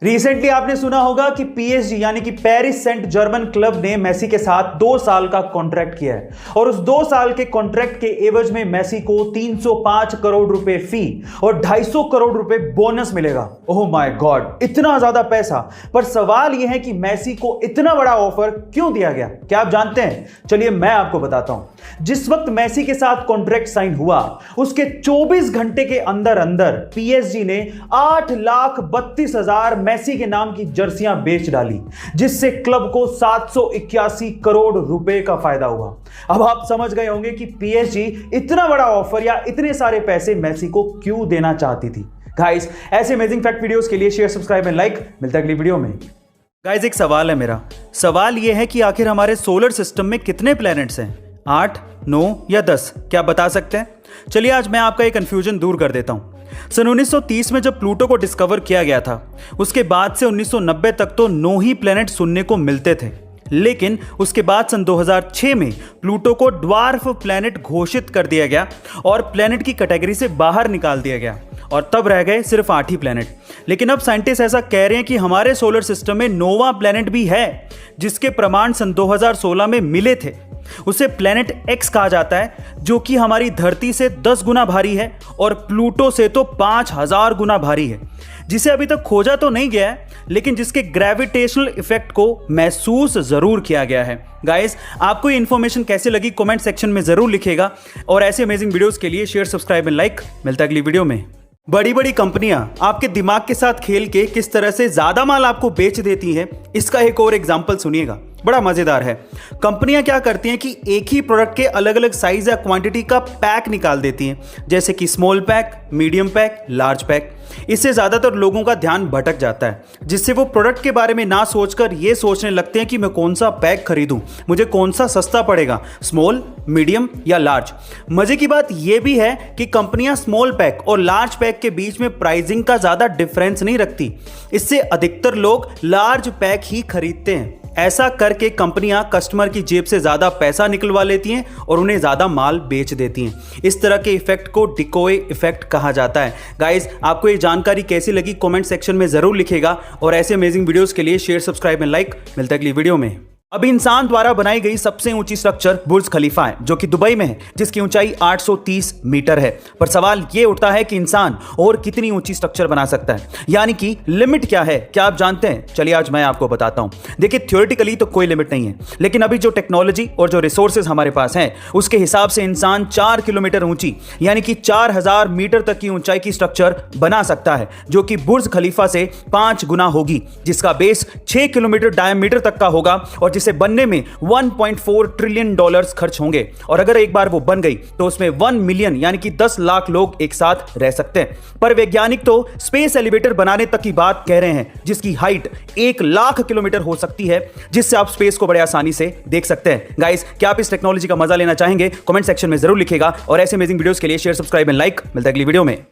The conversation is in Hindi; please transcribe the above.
रिसेंटली आपने सुना होगा कि पीएसजी यानी कि पेरिस सेंट जर्मन क्लब ने मेसी के साथ 2 साल का कॉन्ट्रैक्ट किया है और उस 2 साल के कॉन्ट्रैक्ट के एवज में मेसी को 305 करोड़ रुपए फी और 250 करोड़ रुपए बोनस मिलेगा। ओह माय गॉड, इतना ज्यादा पैसा। पर सवाल यह है कि मेसी को इतना बड़ा ऑफर क्यों दिया गया? क्या आप जानते हैं? चलिए मैं आपको बताता हूं। जिस वक्त मेसी के साथ कॉन्ट्रैक्ट साइन हुआ उसके 24 घंटे के अंदर अंदर पीएसजी ने 8,32,000 मेसी के नाम की जर्सियां बेच डाली, जिससे क्लब को 781 करोड़ रुपए का फायदा हुआ। अब आप समझ गए होंगे कि पीएसजी इतना बड़ा ऑफर या इतने सारे पैसे मेसी को क्यों देना चाहती थी। गाइस, ऐसे अमेजिंग फैक्ट वीडियोस के लिए शेयर, सब्सक्राइब एंड लाइक। मिलता है अगली वीडियो में। गाइस, एक सवाल है मेरा। सवाल यह है कि आखिर हमारे सोलर सिस्टम में कितने प्लैनेट्स हैं? 8, 9 या 10? क्या बता सकते हैं? चलिए आज मैं आपका एक कंफ्यूजन दूर कर देता हूं। सन 1930 में जब प्लूटो को डिस्कवर किया गया था, उसके बाद से 1990 तक तो 9 ही प्लैनेट सुनने को मिलते थे। लेकिन उसके बाद सन 2006 में प्लूटो को ड्वार्फ प्लैनेट घोषित कर दिया गया और प्लैनेट की कैटेगरी से बाहर निकाल दिया गया और तब रह गए सिर्फ 8 ही प्लैनेट। लेकिन अब साइंटिस्ट ऐसा कह रहे हैं कि हमारे सोलर सिस्टम में 9वां प्लैनेट भी है, जिसके प्रमाण सन 2016 में मिले थे। उसे प्लैनेट एक्स कहा जाता है, जो कि हमारी धरती से 10 गुना भारी है और प्लूटो से तो 5000 गुना भारी है, जिसे अभी तक खोजा तो नहीं गया है, लेकिन जिसके ग्रेविटेशनल इफेक्ट को महसूस जरूर किया गया है। गाइस, आपको ये इंफॉर्मेशन कैसे लगी कमेंट सेक्शन में जरूर लिखिएगा और ऐसे अमेजिंग वीडियोस के लिए शेयर, सब्सक्राइब एंड लाइक। मिलता है अगली वीडियो में। बड़ी बड़ी कंपनियां आपके दिमाग के साथ खेल के किस तरह से ज्यादा माल आपको बेच देती हैं, इसका एक और एग्जांपल सुनिएगा, बड़ा मजेदार है। कंपनियां क्या करती हैं कि एक ही प्रोडक्ट के अलग अलग साइज या क्वांटिटी का पैक निकाल देती हैं, जैसे कि small pack, medium pack, large pack. इससे ज्यादातर लोगों का ध्यान भटक जाता है, जिससे वो प्रोडक्ट के बारे में ना सोचकर ये सोचने लगते हैं कि मैं कौन सा पैक खरीदूं, मुझे कौन सा सस्ता पड़ेगा, स्मॉल, मीडियम या लार्ज। मजे की बात यह भी है कि कंपनियां स्मॉल पैक और लार्ज पैक के बीच में प्राइसिंग का ज्यादा डिफरेंस नहीं रखती। इससे अधिकतर लोग लार्ज पैक ही खरीदते हैं। ऐसा करके कंपनियां कस्टमर की जेब से ज्यादा पैसा निकलवा लेती हैं और उन्हें ज्यादा माल बेच देती हैं। इस तरह के इफेक्ट को डिकोय इफेक्ट कहा जाता है। गाइस, आपको ये जानकारी कैसी लगी कमेंट सेक्शन में जरूर लिखिएगा और ऐसे अमेजिंग वीडियोस के लिए शेयर, सब्सक्राइब एंड लाइक। मिलता है अगली वीडियो में। अब इंसान द्वारा बनाई गई सबसे ऊंची स्ट्रक्चर बुर्ज खलीफा है, जो कि दुबई में है, जिसकी ऊंचाई 830 मीटर है। पर सवाल यह उठता है कि इंसान और कितनी ऊंची स्ट्रक्चर बना सकता है, यानी कि लिमिट क्या है? क्या आप जानते हैं? चलिए आज मैं आपको बताता हूं। देखिए, थ्योरेटिकली तो कोई लिमिट नहीं है, लेकिन अभी जो टेक्नोलॉजी और जो रिसोर्सेज हमारे पास हैं, उसके हिसाब से इंसान 4 किलोमीटर ऊंची यानी कि 4000 मीटर तक की ऊंचाई की स्ट्रक्चर बना सकता है, जो कि बुर्ज खलीफा से 5 गुना होगी, जिसका बेस 6 किलोमीटर डायमीटर तक का होगा और जिसे बनने में $1.4 ट्रिलियन खर्च होंगे। और अगर एक बार वो बन गई तो उसमें 1 मिलियन यानी कि 10 लाख लोग एक साथ रह सकते हैं। पर वैज्ञानिक तो स्पेस एलिवेटर बनाने तक की बात कह रहे हैं, जिसकी हाइट 1 लाख किलोमीटर हो सकती है, जिससे आप स्पेस को बड़े आसानी से देख सकते हैं। गाइस, क्या आप इस टेक्नोलॉजी का मजा लेना चाहेंगे? कमेंट सेक्शन में जरूर लिखिएगा और ऐसे अमेजिंग वीडियोस के लिए शेयर, सब्सक्राइब एंड लाइक। मिलता है अगली वीडियो में।